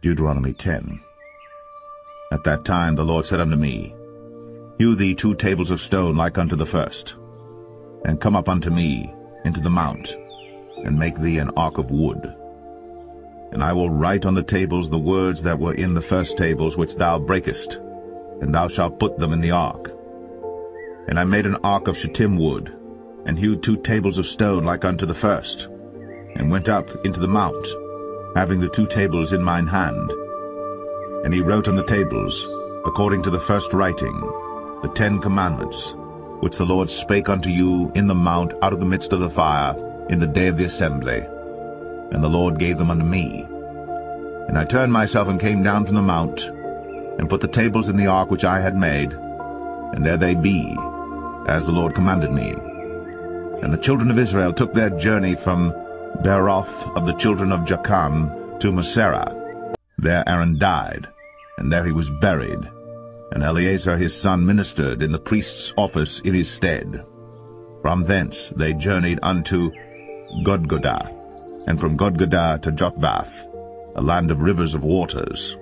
Deuteronomy 10. At that time the Lord said unto me, Hew thee 2 tables of stone like unto the first, and come up unto me into the mount, and make thee an ark of wood. And I will write on the tables the words that were in the first tables which thou breakest, and thou shalt put them in the ark. And I made an ark of shittim wood, and hewed 2 tables of stone like unto the first, and went up into the mount, having the 2 tables in mine hand. And he wrote on the tables, according to the first writing, the 10 commandments, which the Lord spake unto you in the mount out of the midst of the fire, in the day of the assembly. And the Lord gave them unto me. And I turned myself and came down from the mount, and put the tables in the ark which I had made, and there they be, as the Lord commanded me. And the children of Israel took their journey from Beeroth of the children of Jachan to Moserah. There Aaron died, and there he was buried, and Eleazar his son ministered in the priest's office in his stead. From thence they journeyed unto Gudgodah, and from Gudgodah to Jotbath, a land of rivers of waters.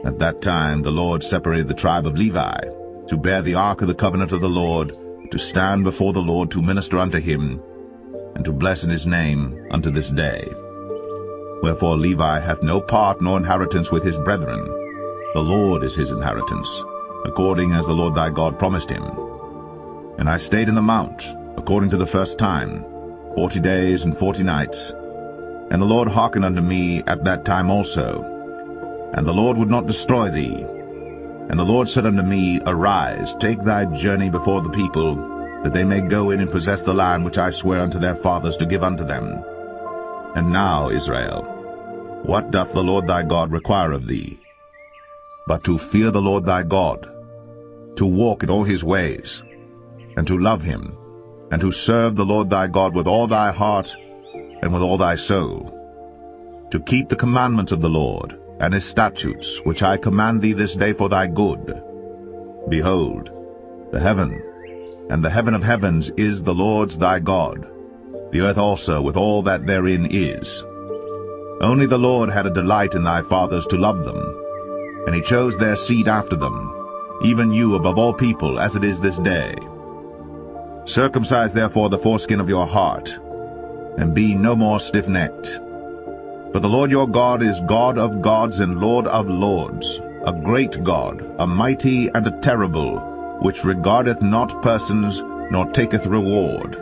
At that time the Lord separated the tribe of Levi, to bear the ark of the covenant of the Lord, to stand before the Lord to minister unto him, and to bless in his name unto this day. Wherefore Levi hath no part nor inheritance with his brethren. The Lord is his inheritance, according as the Lord thy God promised him. And I stayed in the mount, according to the first time, 40 days and 40 nights. And the Lord hearkened unto me at that time also. And the Lord would not destroy thee. And the Lord said unto me, Arise, take thy journey before the people, that they may go in and possess the land which I swear unto their fathers to give unto them. And now, Israel, what doth the Lord thy God require of thee? But to fear the Lord thy God, to walk in all his ways, and to love him, and to serve the Lord thy God with all thy heart and with all thy soul, to keep the commandments of the Lord, and his statutes, which I command thee this day for thy good. Behold, the heaven, and the heaven of heavens is the Lord's thy God, the earth also with all that therein is. Only the Lord had a delight in thy fathers to love them, and he chose their seed after them, even you above all people, as it is this day. Circumcise therefore the foreskin of your heart, and be no more stiff-necked. For the Lord your God is God of gods and Lord of lords, a great God, a mighty and a terrible, which regardeth not persons, nor taketh reward.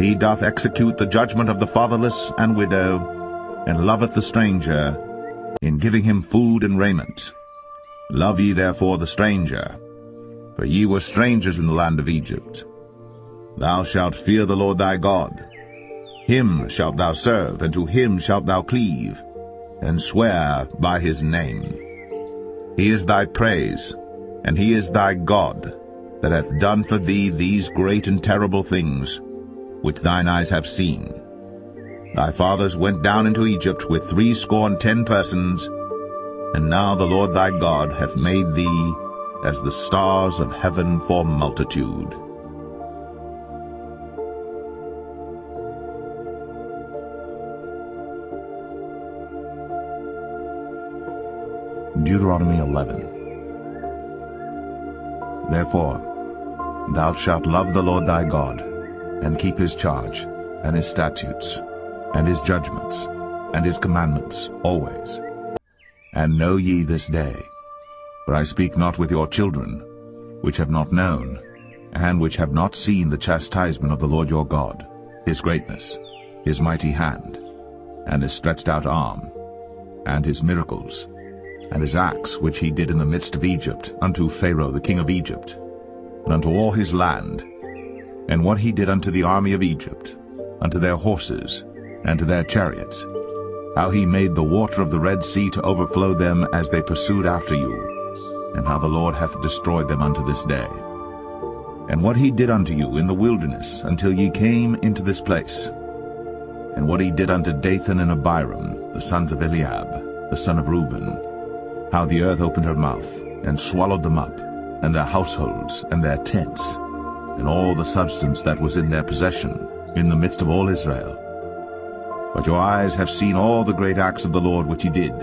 He doth execute the judgment of the fatherless and widow, and loveth the stranger, in giving him food and raiment. Love ye therefore the stranger, for ye were strangers in the land of Egypt. Thou shalt fear the Lord thy God. Him shalt thou serve, and to him shalt thou cleave, and swear by his name. He is thy praise, and he is thy God, that hath done for thee these great and terrible things, which thine eyes have seen. Thy fathers went down into Egypt with 70 persons, and now the Lord thy God hath made thee as the stars of heaven for multitude. Deuteronomy 11. Therefore thou shalt love the Lord thy God, and keep his charge, and his statutes, and his judgments, and his commandments always. And know ye this day, for I speak not with your children, which have not known, and which have not seen the chastisement of the Lord your God, his greatness, his mighty hand, and his stretched out arm, and his miracles, and his acts which he did in the midst of Egypt, unto Pharaoh the king of Egypt, and unto all his land, and what he did unto the army of Egypt, unto their horses, and to their chariots, how he made the water of the Red Sea to overflow them as they pursued after you, and how the Lord hath destroyed them unto this day. And what he did unto you in the wilderness until ye came into this place, and what he did unto Dathan and Abiram, the sons of Eliab, the son of Reuben, how the earth opened her mouth, and swallowed them up, and their households, and their tents, and all the substance that was in their possession, in the midst of all Israel. But your eyes have seen all the great acts of the Lord which he did,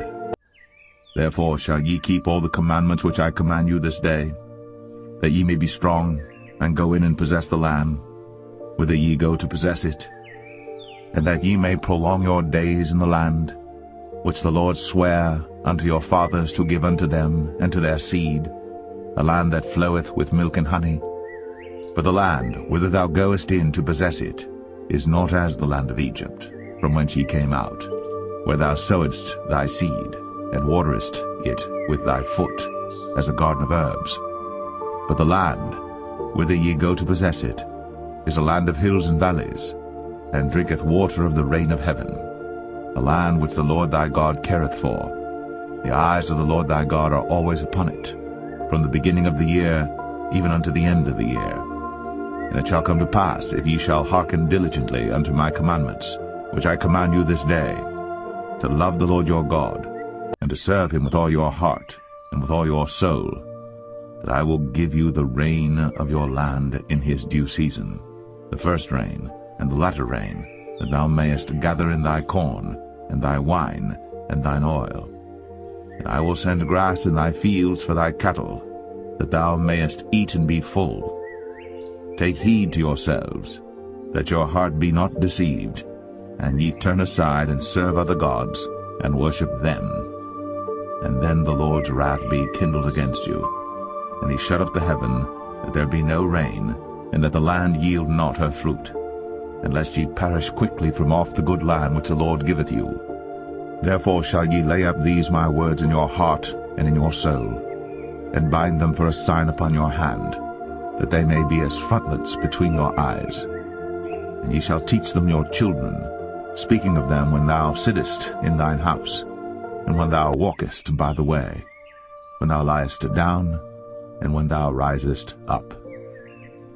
Therefore shall ye keep all the commandments which I command you this day, that ye may be strong, and go in and possess the land, whither ye go to possess it, and that ye may prolong your days in the land, which the Lord sware unto your fathers to give unto them and to their seed, a land that floweth with milk and honey. For the land whither thou goest in to possess it is not as the land of Egypt, from whence ye came out, where thou sowedst thy seed, and waterest it with thy foot, as a garden of herbs. But the land whither ye go to possess it is a land of hills and valleys, and drinketh water of the rain of heaven, a land which the Lord thy God careth for. The eyes of the Lord thy God are always upon it, from the beginning of the year even unto the end of the year. And it shall come to pass, if ye shall hearken diligently unto my commandments, which I command you this day, to love the Lord your God, and to serve him with all your heart and with all your soul, that I will give you the rain of your land in his due season, the first rain and the latter rain, that thou mayest gather in thy corn, and thy wine, and thine oil. And I will send grass in thy fields for thy cattle, that thou mayest eat and be full. Take heed to yourselves, that your heart be not deceived, and ye turn aside and serve other gods, and worship them. And then the Lord's wrath be kindled against you, and he shut up the heaven, that there be no rain, and that the land yield not her fruit, and lest ye perish quickly from off the good land which the Lord giveth you. Therefore shall ye lay up these my words in your heart and in your soul, and bind them for a sign upon your hand, that they may be as frontlets between your eyes. And ye shall teach them your children, speaking of them when thou sittest in thine house, and when thou walkest by the way, when thou liest down, and when thou risest up.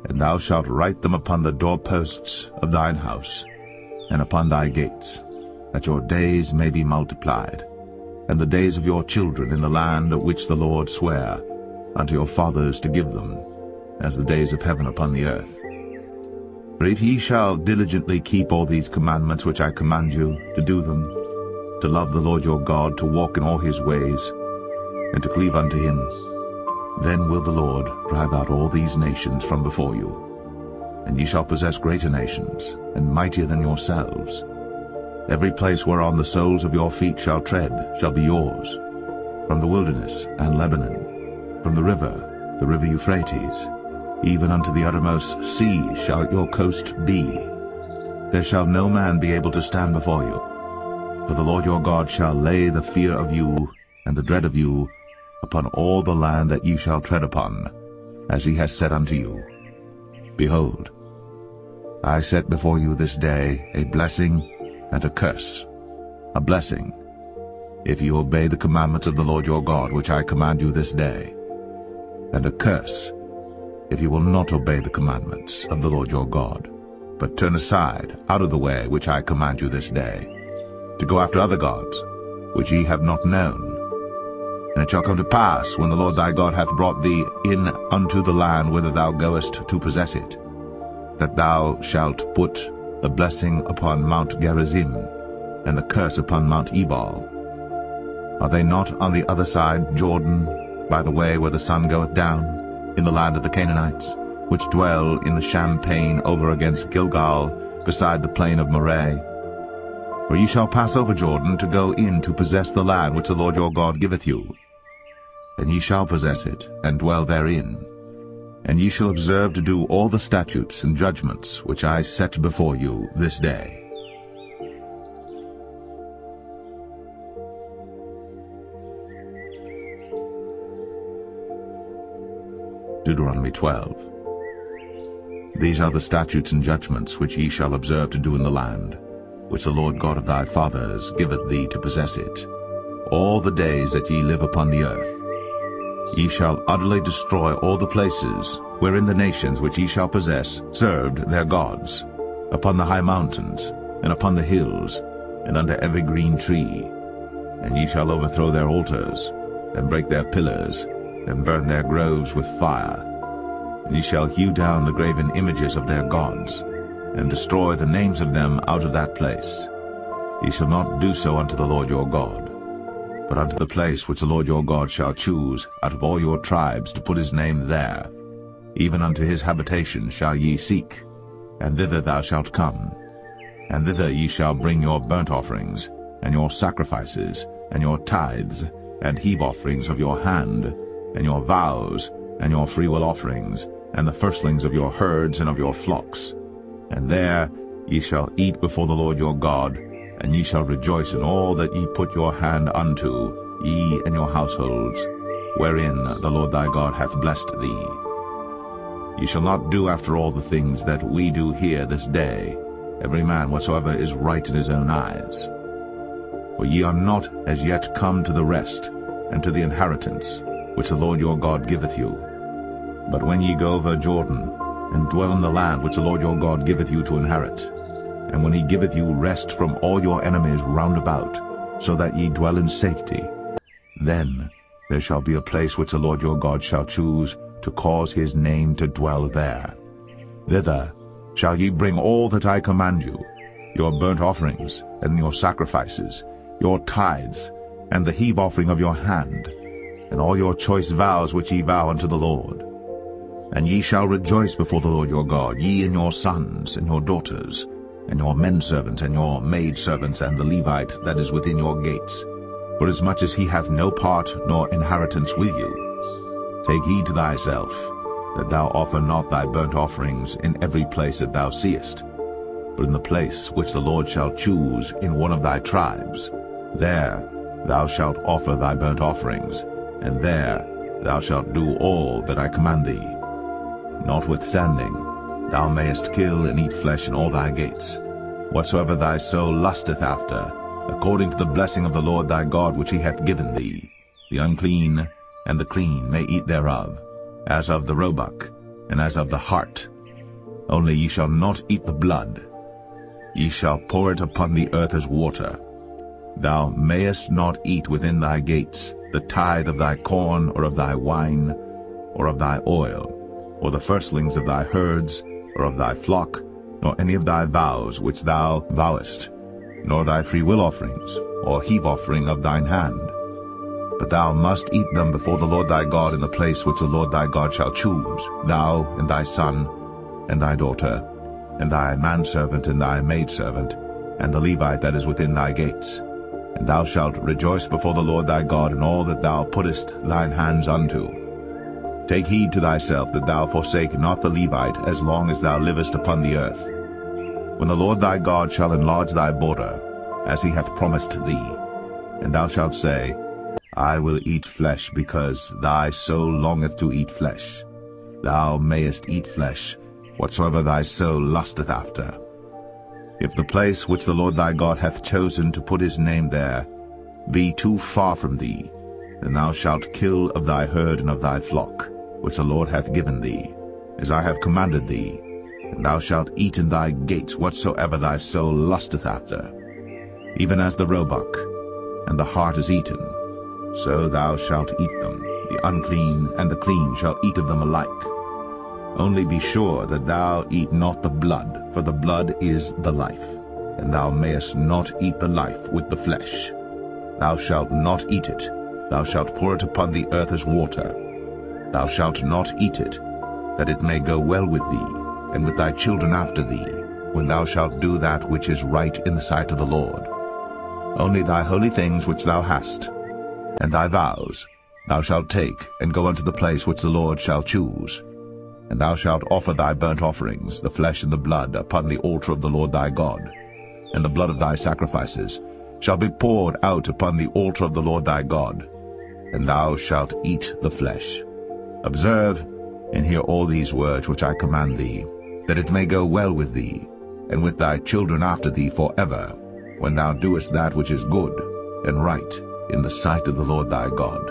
And thou shalt write them upon the doorposts of thine house, and upon thy gates, that your days may be multiplied, and the days of your children in the land which the Lord sware unto your fathers to give them, as the days of heaven upon the earth. For if ye shall diligently keep all these commandments which I command you, to do them, to love the Lord your God, to walk in all his ways, and to cleave unto him, then will the Lord drive out all these nations from before you, and ye shall possess greater nations, and mightier than yourselves. Every place whereon the soles of your feet shall tread shall be yours, from the wilderness and Lebanon, from the river Euphrates, even unto the uttermost sea shall your coast be. There shall no man be able to stand before you. For the Lord your God shall lay the fear of you and the dread of you upon all the land that ye shall tread upon, as he has said unto you. Behold, I set before you this day a blessing and a curse. A blessing, if ye obey the commandments of the Lord your God, which I command you this day, and a curse, if ye will not obey the commandments of the Lord your God, but turn aside out of the way which I command you this day, to go after other gods, which ye have not known. And it shall come to pass, when the Lord thy God hath brought thee in unto the land whither thou goest to possess it, that thou shalt put a blessing upon Mount Gerizim, and a curse upon Mount Ebal. Are they not on the other side Jordan, by the way where the sun goeth down, in the land of the Canaanites, which dwell in the champaign over against Gilgal, beside the plain of Moreh? For ye shall pass over Jordan to go in to possess the land which the Lord your God giveth you. And ye shall possess it, and dwell therein. And ye shall observe to do all the statutes and judgments which I set before you this day. Deuteronomy 12. These are the statutes and judgments which ye shall observe to do in the land, which the Lord God of thy fathers giveth thee to possess it, all the days that ye live upon the earth. Ye shall utterly destroy all the places wherein the nations which ye shall possess served their gods, upon the high mountains, and upon the hills, and under every green tree. And ye shall overthrow their altars, and break their pillars, and burn their groves with fire. And ye shall hew down the graven images of their gods, and destroy the names of them out of that place. Ye shall not do so unto the Lord your God. but unto the place which the Lord your God shall choose out of all your tribes to put his name there, even unto his habitation shall ye seek, and thither thou shalt come. And thither ye shall bring your burnt offerings, and your sacrifices, and your tithes, and heave offerings of your hand, and your vows, and your freewill offerings, and the firstlings of your herds and of your flocks. And there ye shall eat before the Lord your God, and ye shall rejoice in all that ye put your hand unto, ye and your households, wherein the Lord thy God hath blessed thee. Ye shall not do after all the things that we do here this day, every man whatsoever is right in his own eyes. For ye are not as yet come to the rest, and to the inheritance, which the Lord your God giveth you. But when ye go over Jordan, and dwell in the land which the Lord your God giveth you to inherit, and when he giveth you rest from all your enemies round about, so that ye dwell in safety, then there shall be a place which the Lord your God shall choose to cause his name to dwell there. Thither shall ye bring all that I command you, your burnt offerings, and your sacrifices, your tithes, and the heave offering of your hand, and all your choice vows which ye vow unto the Lord. And ye shall rejoice before the Lord your God, ye and your sons, and your daughters, and your menservants, and your maidservants, and the Levite that is within your gates, forasmuch as he hath no part nor inheritance with you. Take heed to thyself, that thou offer not thy burnt offerings in every place that thou seest, but in the place which the Lord shall choose in one of thy tribes. There thou shalt offer thy burnt offerings, and there thou shalt do all that I command thee. Notwithstanding, thou mayest kill and eat flesh in all thy gates, whatsoever thy soul lusteth after, according to the blessing of the Lord thy God which he hath given thee. The unclean and the clean may eat thereof, as of the roebuck, and as of the hart. Only ye shall not eat the blood. Ye shall pour it upon the earth as water. Thou mayest not eat within thy gates the tithe of thy corn, or of thy wine, or of thy oil, or the firstlings of thy herds, or of thy flock, nor any of thy vows which thou vowest, nor thy freewill offerings, or heave offering of thine hand. But thou must eat them before the Lord thy God in the place which the Lord thy God shall choose, thou and thy son, and thy daughter, and thy manservant and thy maidservant, and the Levite that is within thy gates. And thou shalt rejoice before the Lord thy God in all that thou puttest thine hands unto. Take heed to thyself that thou forsake not the Levite as long as thou livest upon the earth. When the Lord thy God shall enlarge thy border, as he hath promised thee, and thou shalt say, I will eat flesh, because thy soul longeth to eat flesh. Thou mayest eat flesh, whatsoever thy soul lusteth after. If the place which the Lord thy God hath chosen to put his name there be too far from thee, then thou shalt kill of thy herd and of thy flock, which the Lord hath given thee, as I have commanded thee, and thou shalt eat in thy gates whatsoever thy soul lusteth after. Even as the roebuck and the hart is eaten, so thou shalt eat them. The unclean and the clean shall eat of them alike. Only be sure that thou eat not the blood, for the blood is the life, and thou mayest not eat the life with the flesh. Thou shalt not eat it. Thou shalt pour it upon the earth as water. Thou shalt not eat it, that it may go well with thee, and with thy children after thee, when thou shalt do that which is right in the sight of the Lord. Only thy holy things which thou hast, and thy vows, thou shalt take, and go unto the place which the Lord shall choose. And thou shalt offer thy burnt offerings, the flesh and the blood, upon the altar of the Lord thy God. And the blood of thy sacrifices shall be poured out upon the altar of the Lord thy God. And thou shalt eat the flesh. Observe and hear all these words which I command thee, that it may go well with thee, and with thy children after thee forever, when thou doest that which is good and right in the sight of the Lord thy God.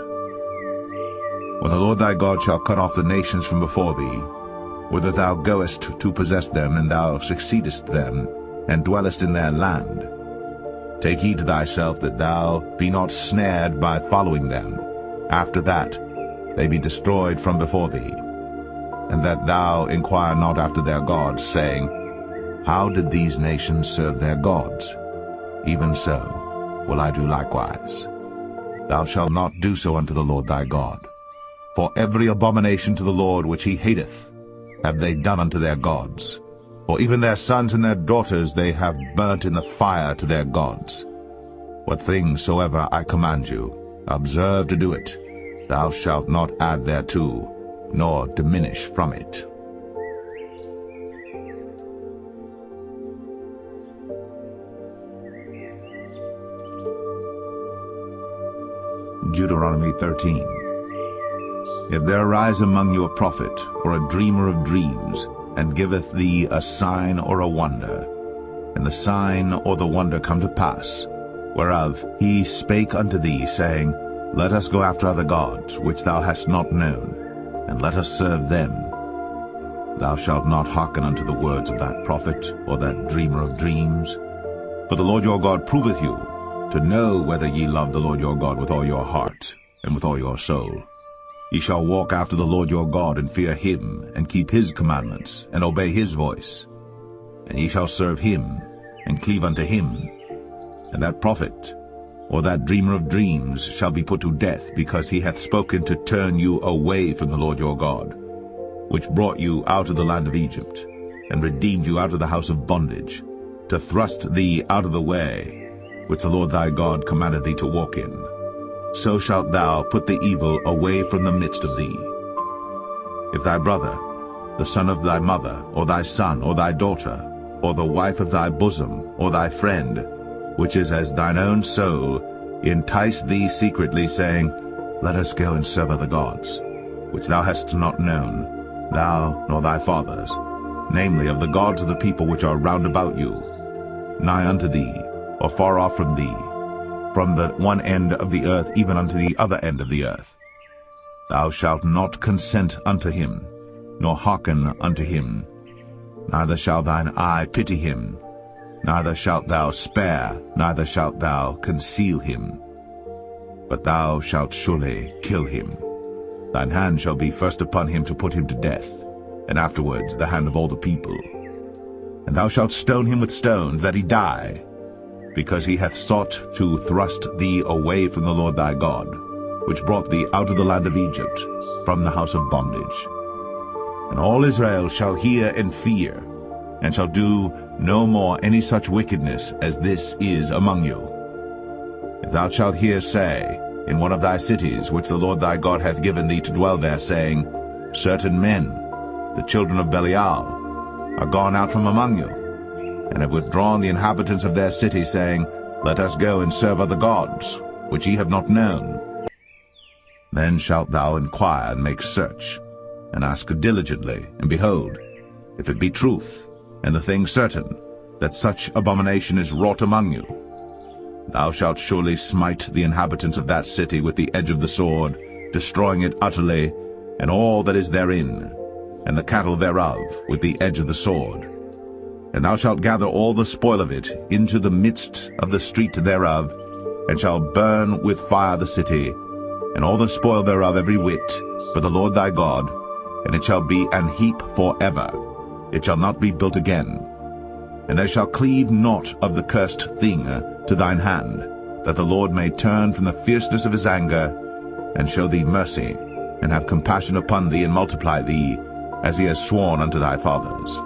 When the Lord thy God shall cut off the nations from before thee, whither thou goest to possess them, and thou succeedest them, and dwellest in their land, take heed to thyself that thou be not snared by following them, after that they be destroyed from before thee, and that thou inquire not after their gods, saying, How did these nations serve their gods? Even so will I do likewise. thou shalt not do so unto the Lord thy God. For every abomination to the Lord which he hateth have they done unto their gods. For even their sons and their daughters they have burnt in the fire to their gods. What things soever I command you, observe to do it. Thou shalt not add thereto, nor diminish from it. Deuteronomy 13. If there arise among you a prophet, or a dreamer of dreams, and giveth thee a sign or a wonder, and the sign or the wonder come to pass, whereof he spake unto thee, saying, Let us go after other gods, which thou hast not known, and let us serve them. Thou shalt not hearken unto the words of that prophet, or that dreamer of dreams. For the Lord your God proveth you, to know whether ye love the Lord your God with all your heart, and with all your soul. Ye shall walk after the Lord your God, and fear him, and keep his commandments, and obey his voice. And ye shall serve him, and cleave unto him. And that prophet, or that dreamer of dreams, shall be put to death, because he hath spoken to turn you away from the Lord your God, which brought you out of the land of Egypt, and redeemed you out of the house of bondage, to thrust thee out of the way, which the Lord thy God commanded thee to walk in. So shalt thou put the evil away from the midst of thee. If thy brother, the son of thy mother, or thy son, or thy daughter, or the wife of thy bosom, or thy friend, which is as thine own soul, entice thee secretly, saying, Let us go and serve other gods, which thou hast not known, thou nor thy fathers, namely of the gods of the people which are round about you, nigh unto thee, or far off from thee, from the one end of the earth even unto the other end of the earth. Thou shalt not consent unto him, nor hearken unto him. Neither shall thine eye pity him, neither shalt thou spare, neither shalt thou conceal him. But thou shalt surely kill him. Thine hand shall be first upon him to put him to death, and afterwards the hand of all the people. And thou shalt stone him with stones, that he die, because he hath sought to thrust thee away from the Lord thy God, which brought thee out of the land of Egypt, from the house of bondage. And all Israel shall hear and fear, and shall do no more any such wickedness as this is among you. If thou shalt hear say, in one of thy cities, which the Lord thy God hath given thee to dwell there, saying, Certain men, the children of Belial, are gone out from among you, and have withdrawn the inhabitants of their city, saying, Let us go and serve other gods, which ye have not known. Then shalt thou inquire and make search, and ask diligently, and behold, if it be truth, and the thing certain, that such abomination is wrought among you, thou shalt surely smite the inhabitants of that city with the edge of the sword, destroying it utterly, and all that is therein, and the cattle thereof with the edge of the sword. And thou shalt gather all the spoil of it into the midst of the street thereof, and shalt burn with fire the city, and all the spoil thereof every whit, for the Lord thy God, and it shall be an heap forever. It shall not be built again. And there shall cleave naught of the cursed thing to thine hand, that the Lord may turn from the fierceness of his anger, and show thee mercy, and have compassion upon thee, and multiply thee, as he has sworn unto thy fathers.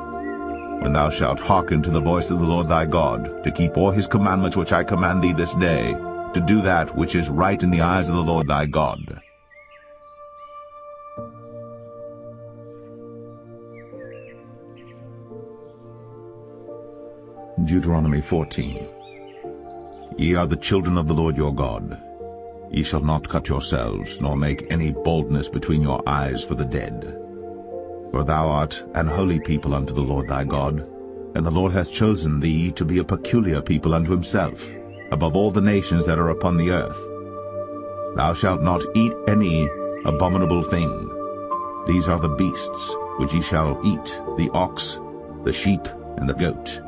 When thou shalt hearken to the voice of the Lord thy God, to keep all his commandments which I command thee this day, to do that which is right in the eyes of the Lord thy God. Deuteronomy 14. Ye are the children of the Lord your God. Ye shall not cut yourselves, nor make any boldness between your eyes for the dead. For thou art an holy people unto the Lord thy God, and the Lord hath chosen thee to be a peculiar people unto himself, above all the nations that are upon the earth. Thou shalt not eat any abominable thing. These are the beasts which ye shall eat, the ox, the sheep, and the goat,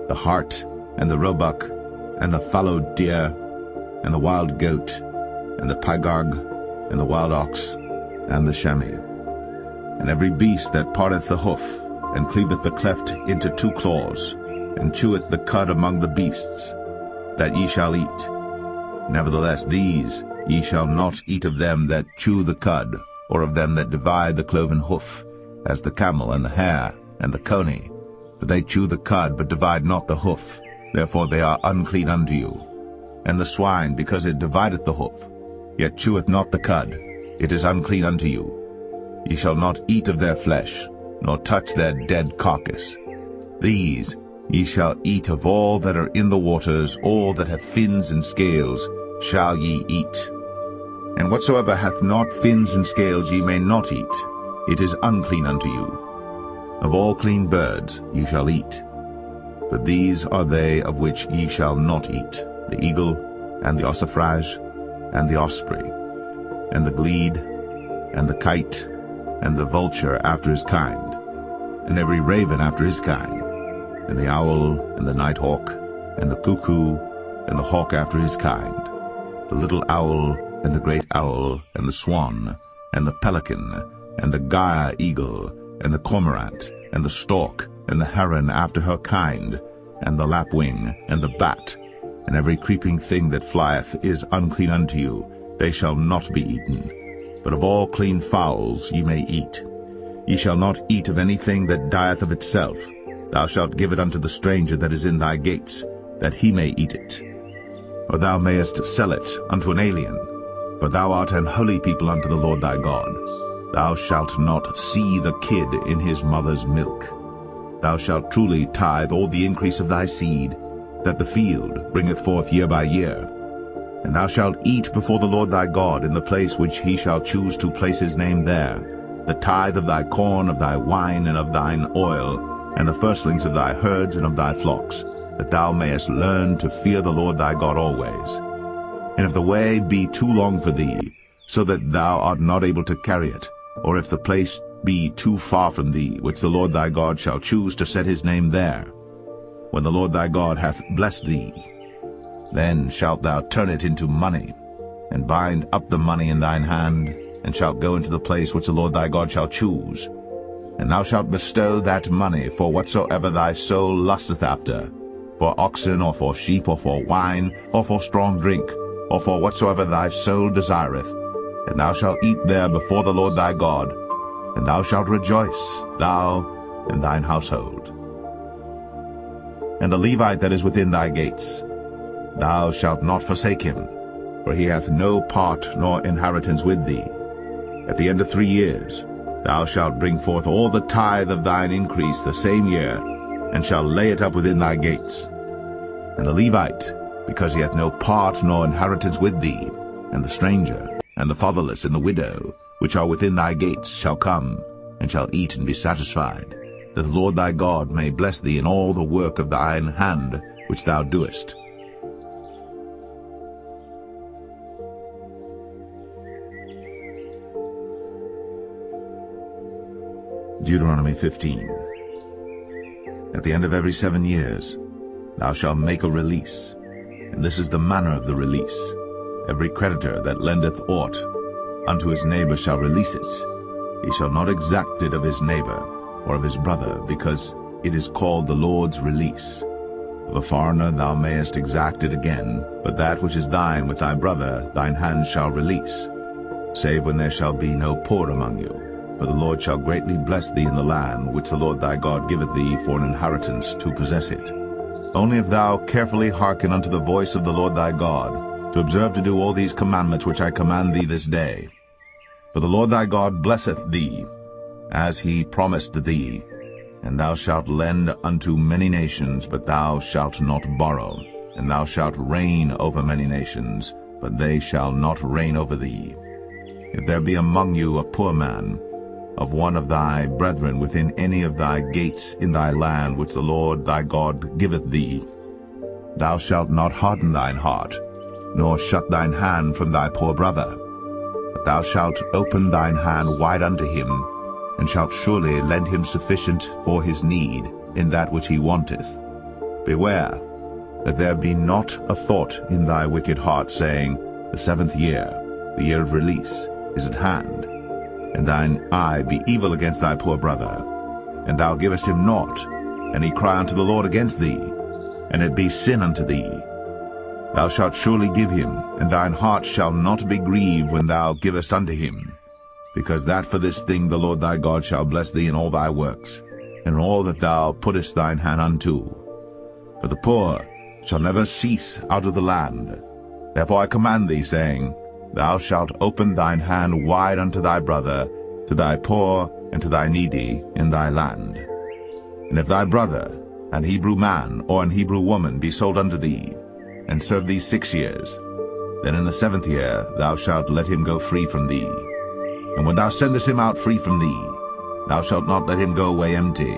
the hart, and the roebuck, and the fallow deer, and the wild goat, and the pygarg, and the wild ox, and the chamois. And every beast that parteth the hoof, and cleaveth the cleft into two claws, and cheweth the cud among the beasts, that ye shall eat. Nevertheless these Ye shall not eat of them that chew the cud, or of them that divide the cloven hoof, as the camel and the hare and the coney. For they chew the cud, but divide not the hoof, therefore they are unclean unto you. And the swine, because it divideth the hoof, yet cheweth not the cud, it is unclean unto you. Ye shall not eat of their flesh, nor touch their dead carcass. These ye shall eat of all that are in the waters, all that have fins and scales shall ye eat. And whatsoever hath not fins and scales ye may not eat, it is unclean unto you. Of all clean birds ye shall eat. But these are they of which ye shall not eat, the eagle, and the ossifrage, and the osprey, and the glede, and the kite, and the vulture after his kind, and every raven after his kind, and the owl, and the nighthawk, and the cuckoo, and the hawk after his kind, the little owl, and the great owl, and the swan, and the pelican, and the gyre eagle, and the cormorant, and the stork, and the heron after her kind, and the lapwing, and the bat, and every creeping thing that flieth is unclean unto you, they shall not be eaten. But of all clean fowls ye may eat. Ye shall not eat of anything that dieth of itself. Thou shalt give it unto the stranger that is in thy gates, that he may eat it. Or thou mayest sell it unto an alien, for thou art an holy people unto the Lord thy God. Thou shalt not see the kid in his mother's milk. Thou shalt truly tithe all the increase of thy seed, that the field bringeth forth year by year. And thou shalt eat before the Lord thy God in the place which he shall choose to place his name there, the tithe of thy corn, of thy wine, and of thine oil, and the firstlings of thy herds and of thy flocks, that thou mayest learn to fear the Lord thy God always. And if the way be too long for thee, so that thou art not able to carry it, or if the place be too far from thee, which the Lord thy God shall choose to set his name there, when the Lord thy God hath blessed thee, then shalt thou turn it into money, and bind up the money in thine hand, and shalt go into the place which the Lord thy God shall choose. And thou shalt bestow that money for whatsoever thy soul lusteth after, for oxen, or for sheep, or for wine, or for strong drink, or for whatsoever thy soul desireth. And thou shalt eat there before the Lord thy God, and thou shalt rejoice, thou and thine household. And the Levite that is within thy gates, thou shalt not forsake him, for he hath no part nor inheritance with thee. At the end of 3 years thou shalt bring forth all the tithe of thine increase the same year, and shalt lay it up within thy gates. And the Levite, because he hath no part nor inheritance with thee, and the stranger, and the fatherless, and the widow, which are within thy gates, shall come, and shall eat and be satisfied, that the Lord thy God may bless thee in all the work of thine hand which thou doest. Deuteronomy 15. At the end of every 7 years thou shalt make a release, and this is the manner of the release. Every creditor that lendeth aught unto his neighbor shall release it. He shall not exact it of his neighbor or of his brother, because it is called the Lord's release. Of a foreigner thou mayest exact it again, but that which is thine with thy brother thine hand shall release, save when there shall be no poor among you. For the Lord shall greatly bless thee in the land which the Lord thy God giveth thee for an inheritance to possess it. Only if thou carefully hearken unto the voice of the Lord thy God, to observe to do all these commandments which I command thee this day. For the Lord thy God blesseth thee, as he promised thee, and thou shalt lend unto many nations, but thou shalt not borrow, and thou shalt reign over many nations, but they shall not reign over thee. If there be among you a poor man, of one of thy brethren within any of thy gates in thy land which the Lord thy God giveth thee, thou shalt not harden thine heart, nor shut thine hand from thy poor brother, but thou shalt open thine hand wide unto him, and shalt surely lend him sufficient for his need in that which he wanteth. Beware that there be not a thought in thy wicked heart, saying, The 7th year, the year of release, is at hand, and thine eye be evil against thy poor brother, and thou givest him naught, and he cry unto the Lord against thee, and it be sin unto thee. Thou shalt surely give him, and thine heart shall not be grieved when thou givest unto him, because that for this thing the Lord thy God shall bless thee in all thy works, and in all that thou puttest thine hand unto. For the poor shall never cease out of the land. Therefore I command thee, saying, Thou shalt open thine hand wide unto thy brother, to thy poor and to thy needy in thy land. And if thy brother, an Hebrew man or an Hebrew woman, be sold unto thee, and serve thee 6 years, then in the 7th year thou shalt let him go free from thee. And when thou sendest him out free from thee, thou shalt not let him go away empty.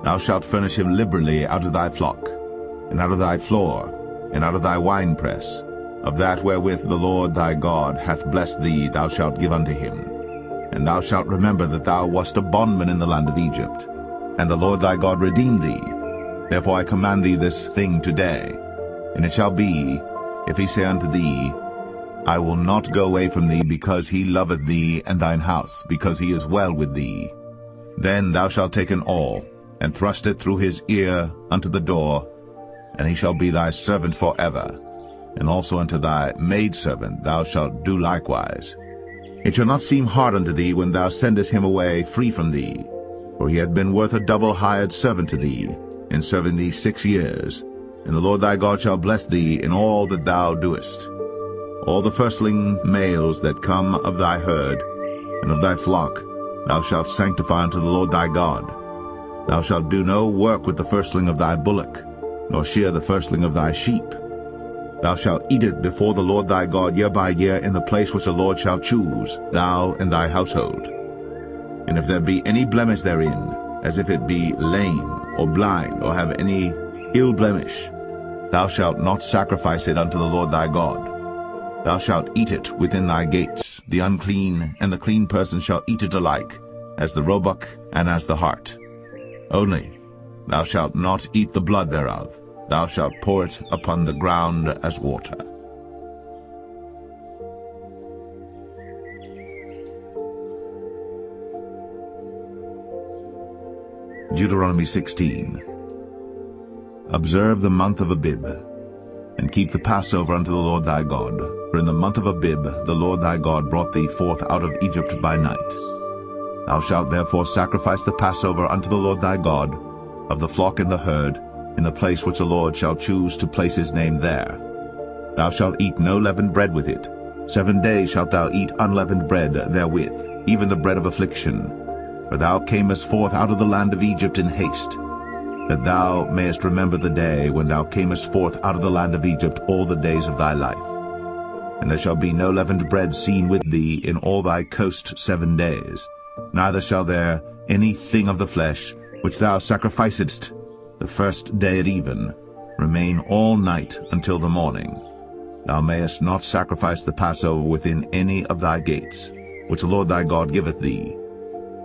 Thou shalt furnish him liberally out of thy flock, and out of thy floor, and out of thy winepress. Of that wherewith the Lord thy God hath blessed thee thou shalt give unto him. And thou shalt remember that thou wast a bondman in the land of Egypt, and the Lord thy God redeemed thee. Therefore I command thee this thing today. And it shall be, if he say unto thee, I will not go away from thee, because he loveth thee and thine house, because he is well with thee, then thou shalt take an awl, and thrust it through his ear unto the door, and he shall be thy servant forever. And also unto thy maidservant thou shalt do likewise. It shall not seem hard unto thee when thou sendest him away free from thee, for he hath been worth a double hired servant to thee, in serving thee 6 years. And the Lord thy God shall bless thee in all that thou doest. All the firstling males that come of thy herd and of thy flock thou shalt sanctify unto the Lord thy God. Thou shalt do no work with the firstling of thy bullock, nor shear the firstling of thy sheep. Thou shalt eat it before the Lord thy God year by year in the place which the Lord shall choose, thou and thy household. And if there be any blemish therein, as if it be lame, or blind, or have any ill blemish, thou shalt not sacrifice it unto the Lord thy God. Thou shalt eat it within thy gates. The unclean and the clean person shall eat it alike, as the roebuck and as the hart. Only thou shalt not eat the blood thereof. Thou shalt pour it upon the ground as water. Deuteronomy 16. Observe the month of Abib, and keep the Passover unto the Lord thy God. For in the month of Abib the Lord thy God brought thee forth out of Egypt by night. Thou shalt therefore sacrifice the Passover unto the Lord thy God, of the flock and the herd, in the place which the Lord shall choose to place his name there. Thou shalt eat no leavened bread with it. 7 days shalt thou eat unleavened bread therewith, even the bread of affliction. For thou camest forth out of the land of Egypt in haste, that thou mayest remember the day when thou camest forth out of the land of Egypt all the days of thy life. And there shall be no leavened bread seen with thee in all thy coast 7 days, neither shall there any thing of the flesh, which thou sacrificedst the first day at even, remain all night until the morning. Thou mayest not sacrifice the Passover within any of thy gates, which the Lord thy God giveth thee.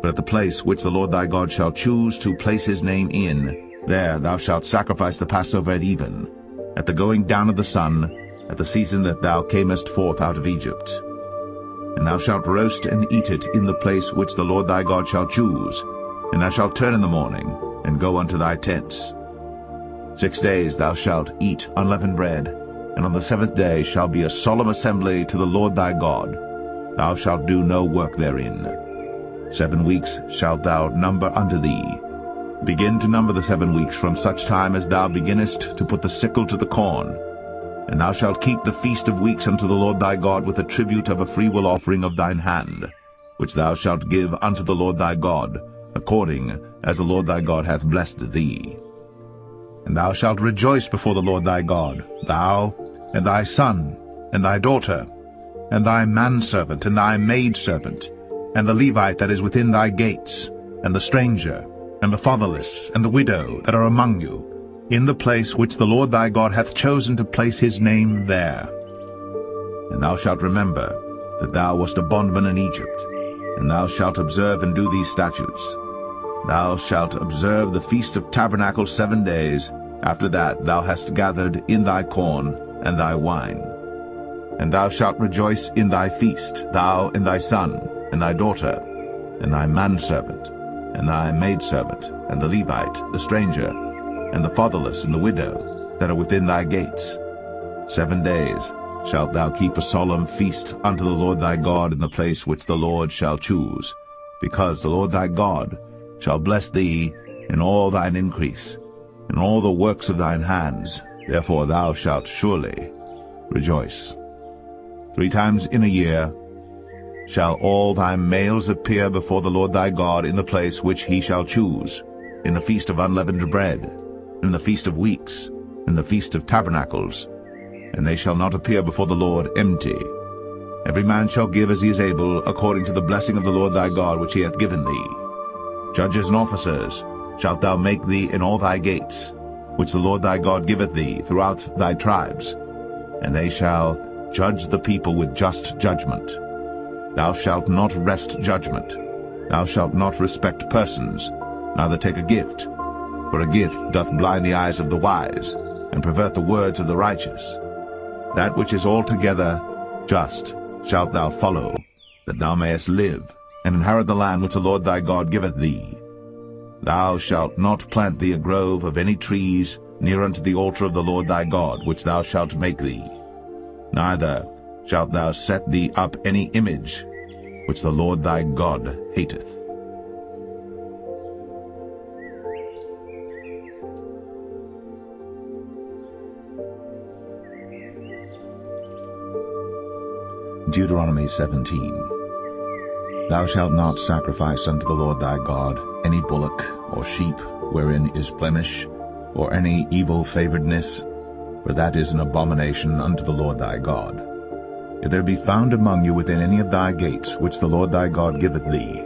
But at the place which the Lord thy God shall choose to place his name in, there thou shalt sacrifice the Passover at even, at the going down of the sun, at the season that thou camest forth out of Egypt. And thou shalt roast and eat it in the place which the Lord thy God shall choose, and thou shalt turn in the morning, and go unto thy tents. 6 days thou shalt eat unleavened bread, and on the 7th day shall be a solemn assembly to the Lord thy God. Thou shalt do no work therein. 7 weeks shalt thou number unto thee. Begin to number the 7 weeks from such time as thou beginnest to put the sickle to the corn. And thou shalt keep the feast of weeks unto the Lord thy God with a tribute of a freewill offering of thine hand, which thou shalt give unto the Lord thy God, according as the Lord thy God hath blessed thee. And thou shalt rejoice before the Lord thy God, thou, and thy son, and thy daughter, and thy manservant, and thy maidservant, and the Levite that is within thy gates, and the stranger, and the fatherless, and the widow that are among you, in the place which the Lord thy God hath chosen to place his name there. And thou shalt remember that thou wast a bondman in Egypt, and thou shalt observe and do these statutes. Thou shalt observe the Feast of Tabernacles 7 days. After that thou hast gathered in thy corn and thy wine. And thou shalt rejoice in thy feast, thou and thy son, and thy daughter, and thy manservant, and thy maidservant, and the Levite, the stranger, and the fatherless, and the widow, that are within thy gates. 7 days shalt thou keep a solemn feast unto the Lord thy God in the place which the Lord shall choose, because the Lord thy God shall bless thee in all thine increase, in all the works of thine hands. Therefore thou shalt surely rejoice. 3 times in a year shall all thy males appear before the Lord thy God in the place which he shall choose, in the feast of unleavened bread, in the feast of weeks, in the feast of tabernacles, and they shall not appear before the Lord empty. Every man shall give as he is able, according to the blessing of the Lord thy God which he hath given thee. Judges and officers shalt thou make thee in all thy gates, which the Lord thy God giveth thee throughout thy tribes, and they shall judge the people with just judgment. Thou shalt not wrest judgment. Thou shalt not respect persons, neither take a gift, for a gift doth blind the eyes of the wise, and pervert the words of the righteous. That which is altogether just shalt thou follow, that thou mayest live, and inherit the land which the Lord thy God giveth thee. Thou shalt not plant thee a grove of any trees near unto the altar of the Lord thy God, which thou shalt make thee. Neither shalt thou set thee up any image, which the Lord thy God hateth. Deuteronomy 17. Thou shalt not sacrifice unto the Lord thy God any bullock or sheep wherein is blemish, or any evil favoredness, for that is an abomination unto the Lord thy God. If there be found among you within any of thy gates which the Lord thy God giveth thee,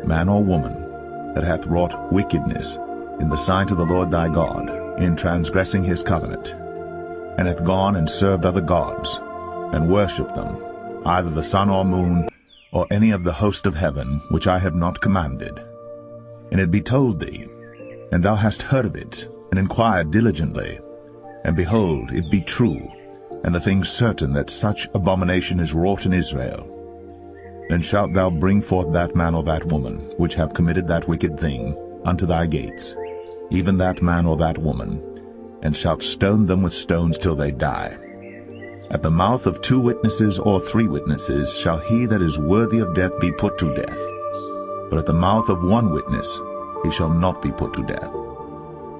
man or woman, that hath wrought wickedness in the sight of the Lord thy God, in transgressing his covenant, and hath gone and served other gods, and worshipped them, either the sun or moon, or any of the host of heaven, which I have not commanded, and it be told thee, and thou hast heard of it, and inquired diligently, and behold, it be true, and the thing certain that such abomination is wrought in Israel, then shalt thou bring forth that man or that woman, which have committed that wicked thing, unto thy gates, even that man or that woman, and shalt stone them with stones till they die. At the mouth of 2 witnesses or 3 witnesses shall he that is worthy of death be put to death. But at the mouth of 1 witness he shall not be put to death.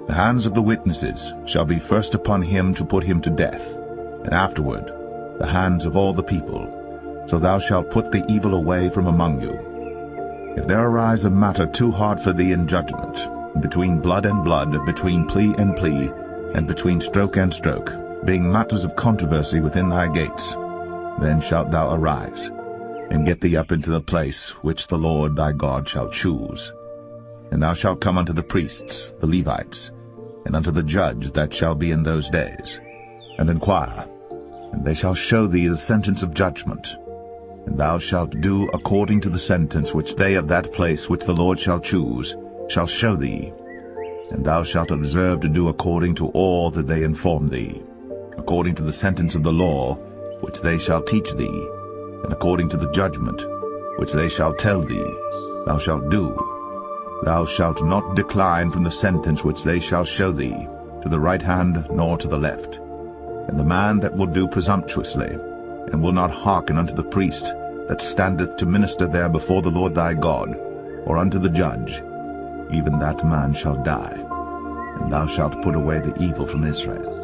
The hands of the witnesses shall be first upon him to put him to death, and afterward the hands of all the people. So thou shalt put the evil away from among you. If there arise a matter too hard for thee in judgment, between blood and blood, between plea and plea, and between stroke and stroke, being matters of controversy within thy gates, then shalt thou arise, and get thee up into the place which the Lord thy God shall choose. And thou shalt come unto the priests, the Levites, and unto the judge that shall be in those days, and inquire, and they shall show thee the sentence of judgment. And thou shalt do according to the sentence which they of that place which the Lord shall choose shall show thee. And thou shalt observe to do according to all that they inform thee, according to the sentence of the law which they shall teach thee, and according to the judgment which they shall tell thee, thou shalt do. Thou shalt not decline from the sentence which they shall show thee, to the right hand nor to the left. And the man that will do presumptuously, and will not hearken unto the priest that standeth to minister there before the Lord thy God, or unto the judge, even that man shall die. And thou shalt put away the evil from Israel.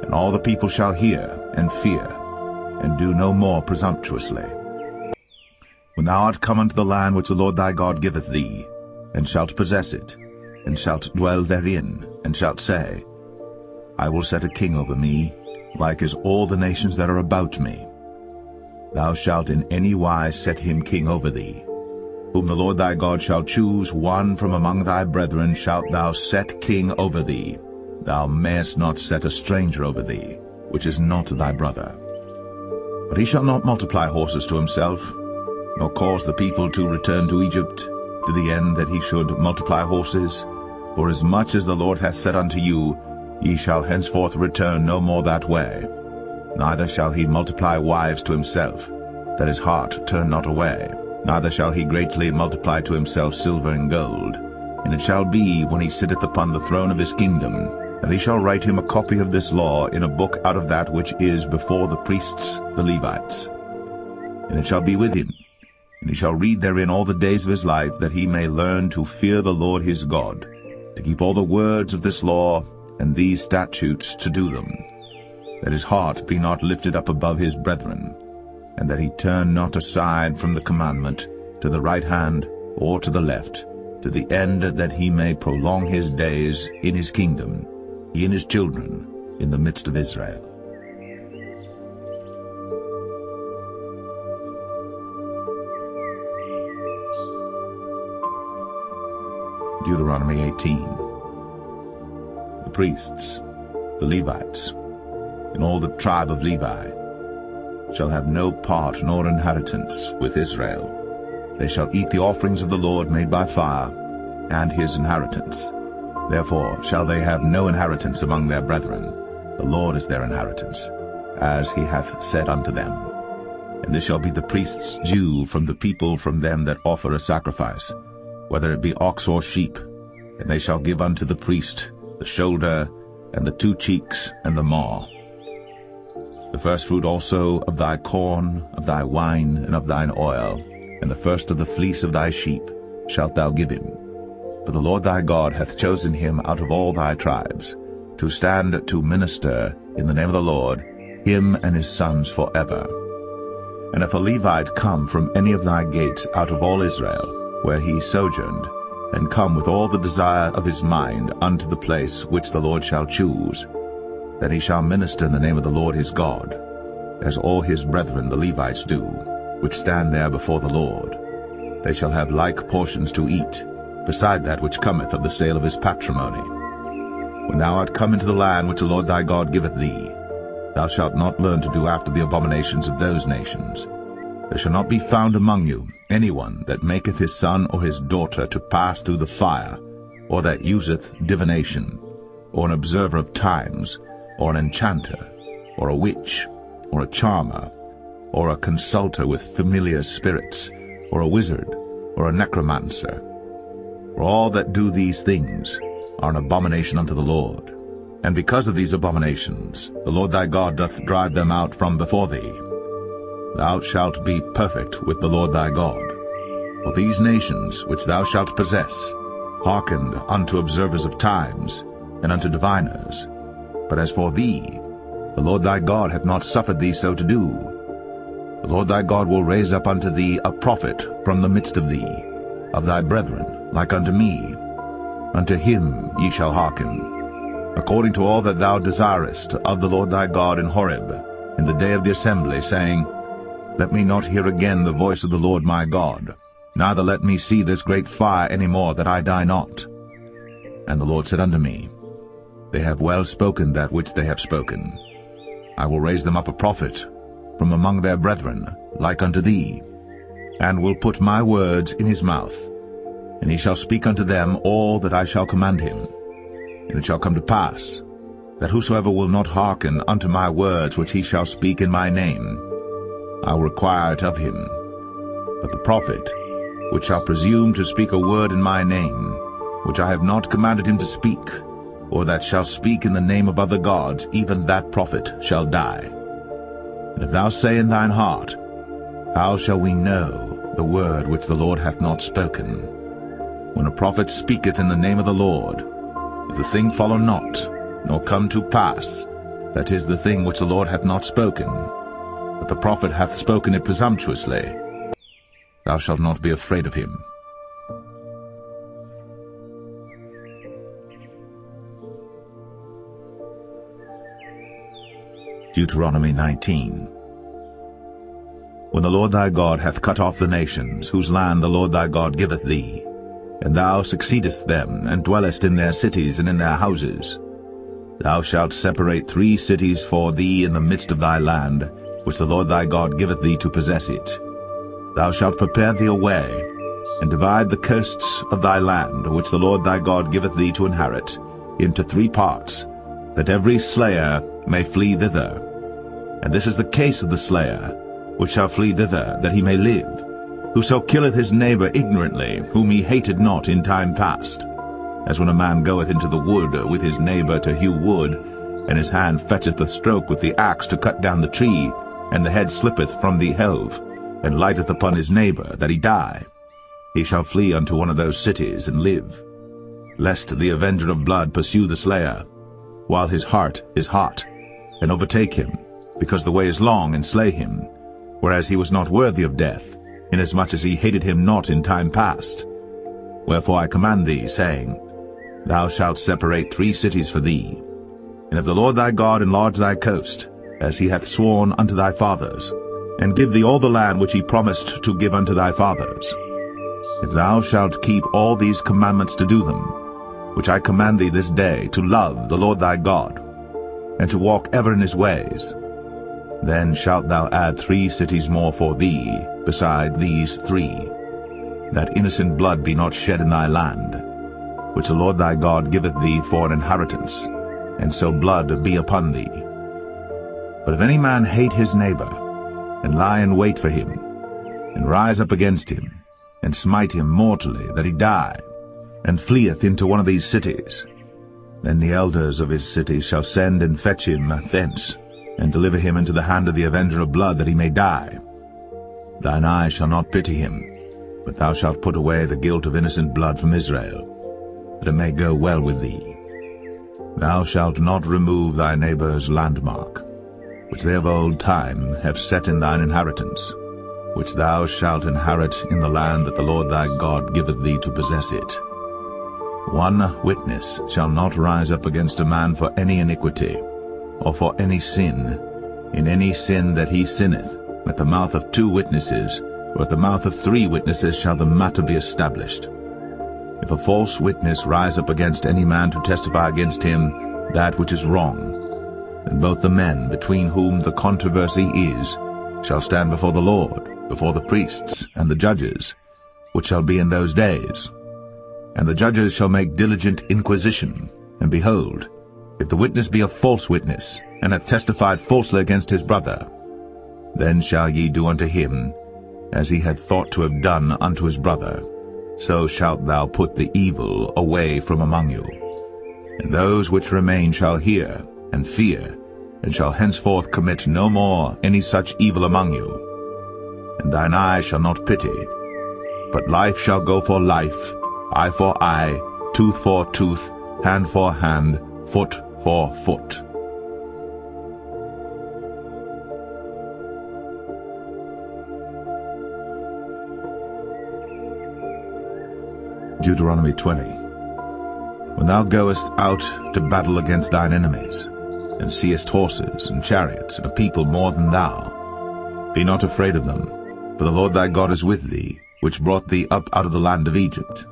And all the people shall hear and fear, and do no more presumptuously. When thou art come unto the land which the Lord thy God giveth thee, and shalt possess it, and shalt dwell therein, and shalt say, I will set a king over me, like as all the nations that are about me. Thou shalt in any wise set him king over thee. Whom the Lord thy God shall choose, one from among thy brethren shalt thou set king over thee. Thou mayest not set a stranger over thee, which is not thy brother. But he shall not multiply horses to himself, nor cause the people to return to Egypt, to the end that he should multiply horses. For as much as the Lord hath said unto you, ye shall henceforth return no more that way. Neither shall he multiply wives to himself, that his heart turn not away. Neither shall he greatly multiply to himself silver and gold. And it shall be, when he sitteth upon the throne of his kingdom, And he shall write him a copy of this law in a book out of that which is before the priests the Levites. And it shall be with him, and he shall read therein all the days of his life, that he may learn to fear the Lord his God, to keep all the words of this law and these statutes to do them, that his heart be not lifted up above his brethren, and that he turn not aside from the commandment to the right hand or to the left, to the end that he may prolong his days in his kingdom, he and his children in the midst of Israel. Deuteronomy 18. The priests, the Levites, and all the tribe of Levi shall have no part nor inheritance with Israel. They shall eat the offerings of the Lord made by fire, and his inheritance. Therefore shall they have no inheritance among their brethren. The Lord is their inheritance, as he hath said unto them. And this shall be the priest's due from the people from them that offer a sacrifice, whether it be ox or sheep. And they shall give unto the priest the shoulder, and the 2 cheeks, and the maw. The firstfruit also of thy corn, of thy wine, and of thine oil, and the first of the fleece of thy sheep shalt thou give him. For the Lord thy God hath chosen him out of all thy tribes, to stand to minister in the name of the Lord, him and his sons forever. And if a Levite come from any of thy gates out of all Israel, where he sojourned, and come with all the desire of his mind unto the place which the Lord shall choose, then he shall minister in the name of the Lord his God, as all his brethren the Levites do, which stand there before the Lord. They shall have like portions to eat, beside that which cometh of the sale of his patrimony. When thou art come into the land which the Lord thy God giveth thee, thou shalt not learn to do after the abominations of those nations. There shall not be found among you any one that maketh his son or his daughter to pass through the fire, or that useth divination, or an observer of times, or an enchanter, or a witch, or a charmer, or a consulter with familiar spirits, or a wizard, or a necromancer. For all that do these things are an abomination unto the Lord. And because of these abominations the Lord thy God doth drive them out from before thee. Thou shalt be perfect with the Lord thy God. For these nations which thou shalt possess hearkened unto observers of times, and unto diviners. But as for thee, the Lord thy God hath not suffered thee so to do. The Lord thy God will raise up unto thee a prophet from the midst of thee, of thy brethren, like unto me. Unto him ye shall hearken, according to all that thou desirest of the Lord thy God in Horeb, in the day of the assembly, saying, Let me not hear again the voice of the Lord my God, neither let me see this great fire any more, that I die not. And the Lord said unto me, They have well spoken that which they have spoken. I will raise them up a prophet from among their brethren, like unto thee, and will put my words in his mouth, and he shall speak unto them all that I shall command him. And it shall come to pass, that whosoever will not hearken unto my words which he shall speak in my name, I will require it of him. But the prophet, which shall presume to speak a word in my name, which I have not commanded him to speak, or that shall speak in the name of other gods, even that prophet shall die. And if thou say in thine heart, How shall we know the word which the Lord hath not spoken? When a prophet speaketh in the name of the Lord, if the thing follow not, nor come to pass, that is the thing which the Lord hath not spoken, but the prophet hath spoken it presumptuously, thou shalt not be afraid of him. Deuteronomy 19. When the Lord thy God hath cut off the nations, whose land the Lord thy God giveth thee, and thou succeedest them, and dwellest in their cities and in their houses, thou shalt separate 3 cities for thee in the midst of thy land, which the Lord thy God giveth thee to possess it. Thou shalt prepare thee a way, and divide the coasts of thy land, which the Lord thy God giveth thee to inherit, into 3 parts, that every slayer may flee thither. And this is the case of the slayer, which shall flee thither, that he may live, whoso killeth his neighbor ignorantly, whom he hated not in time past. as when a man goeth into the wood with his neighbor to hew wood, and his hand fetcheth the stroke with the axe to cut down the tree, and the head slippeth from the helve, and lighteth upon his neighbor, that he die. He shall flee unto one of those cities, and live, lest the avenger of blood pursue the slayer, while his heart is hot, and overtake him, because the way is long, and slay him, whereas he was not worthy of death, inasmuch as he hated him not in time past. Wherefore I command thee, saying, Thou shalt separate 3 cities for thee. And if the Lord thy God enlarge thy coast, as he hath sworn unto thy fathers, and give thee all the land which he promised to give unto thy fathers, if thou shalt keep all these commandments to do them, which I command thee this day, to love the Lord thy God, and to walk ever in his ways, then shalt thou add 3 cities more for thee, beside these 3, that innocent blood be not shed in thy land, which the Lord thy God giveth thee for an inheritance, and so blood be upon thee. But if any man hate his neighbor, and lie in wait for him, and rise up against him, and smite him mortally, that he die, and fleeth into one of these cities, then the elders of his city shall send and fetch him thence, and deliver him into the hand of the avenger of blood, that he may die. Thine eye shall not pity him, but thou shalt put away the guilt of innocent blood from Israel, that it may go well with thee. Thou shalt not remove thy neighbor's landmark, which they of old time have set in thine inheritance, which thou shalt inherit in the land that the Lord thy God giveth thee to possess it. 1 witness shall not rise up against a man for any iniquity, or for any sin. In any sin that he sinneth, at the mouth of 2 witnesses, or at the mouth of 3 witnesses shall the matter be established. If a false witness rise up against any man to testify against him that which is wrong, then both the men between whom the controversy is shall stand before the Lord, before the priests and the judges, which shall be in those days. And the judges shall make diligent inquisition, and behold, if the witness be a false witness, and hath testified falsely against his brother, then shall ye do unto him as he had thought to have done unto his brother. So shalt thou put the evil away from among you. And those which remain shall hear and fear, and shall henceforth commit no more any such evil among you. And thine eye shall not pity, but life shall go for life, eye for eye, tooth for tooth, hand for hand, foot for foot. Deuteronomy 20. When thou goest out to battle against thine enemies, and seest horses and chariots and a people more than thou, be not afraid of them, for the Lord thy God is with thee, which brought thee up out of the land of Egypt.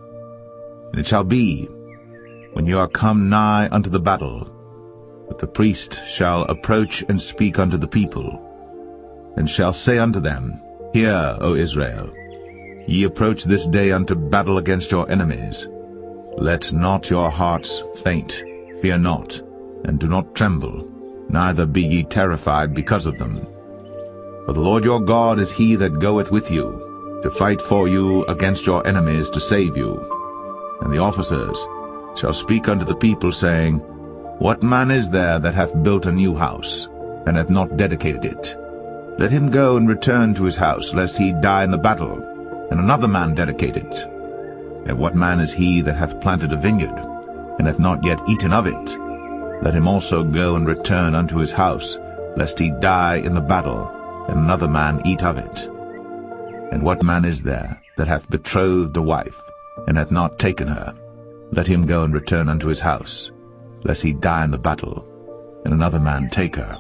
And it shall be, when you are come nigh unto the battle, that the priest shall approach and speak unto the people, and shall say unto them, Hear, O Israel, ye approach this day unto battle against your enemies. Let not your hearts faint, fear not, and do not tremble, neither be ye terrified because of them. For the Lord your God is he that goeth with you, to fight for you against your enemies, to save you. And the officers shall speak unto the people, saying, What man is there that hath built a new house, and hath not dedicated it? Let him go and return to his house, lest he die in the battle, and another man dedicate it. And what man is he that hath planted a vineyard, and hath not yet eaten of it? Let him also go and return unto his house, lest he die in the battle, and another man eat of it. And what man is there that hath betrothed a wife, and hath not taken her? Let him go and return unto his house, lest he die in the battle, and another man take her.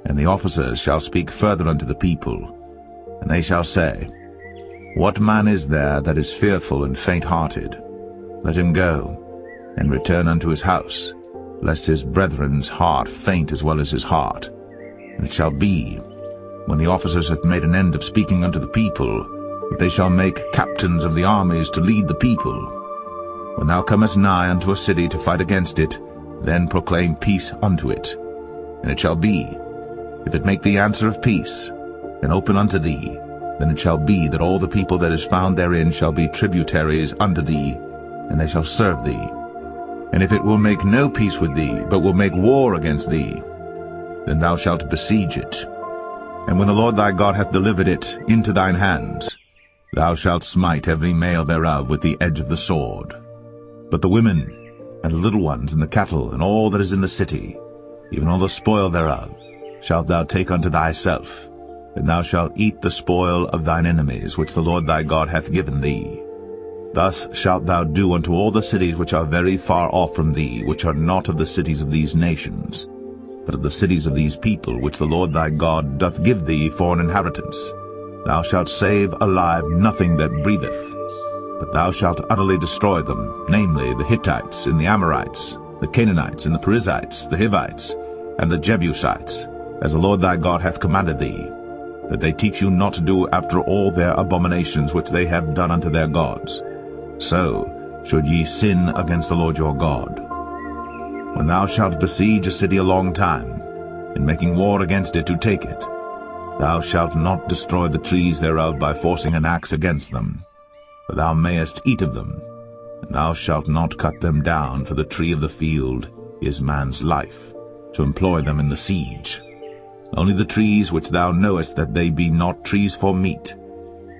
And the officers shall speak further unto the people, and they shall say, What man is there that is fearful and faint-hearted? Let him go, and return unto his house, lest his brethren's heart faint as well as his heart. And it shall be, when the officers have made an end of speaking unto the people, that they shall make captains of the armies to lead the people. When thou comest nigh unto a city to fight against it, then proclaim peace unto it. And it shall be, if it make thee answer of peace, and open unto thee, then it shall be that all the people that is found therein shall be tributaries unto thee, and they shall serve thee. And if it will make no peace with thee, but will make war against thee, then thou shalt besiege it. And when the Lord thy God hath delivered it into thine hands, thou shalt smite every male thereof with the edge of the sword. But the women, and the little ones, and the cattle, and all that is in the city, even all the spoil thereof, shalt thou take unto thyself, and thou shalt eat the spoil of thine enemies, which the Lord thy God hath given thee. Thus shalt thou do unto all the cities which are very far off from thee, which are not of the cities of these nations, but of the cities of these people, which the Lord thy God doth give thee for an inheritance. Thou shalt save alive nothing that breatheth, but thou shalt utterly destroy them, namely the Hittites, and the Amorites, the Canaanites, and the Perizzites, the Hivites, and the Jebusites, as the Lord thy God hath commanded thee, that they teach you not to do after all their abominations which they have done unto their gods. So should ye sin against the Lord your God. When thou shalt besiege a city a long time, in making war against it to take it, thou shalt not destroy the trees thereof by forcing an axe against them, for thou mayest eat of them, and thou shalt not cut them down, for the tree of the field is man's life, to employ them in the siege. Only the trees which thou knowest that they be not trees for meat,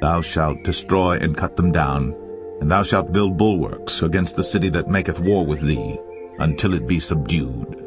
thou shalt destroy and cut them down, and thou shalt build bulwarks against the city that maketh war with thee, until it be subdued.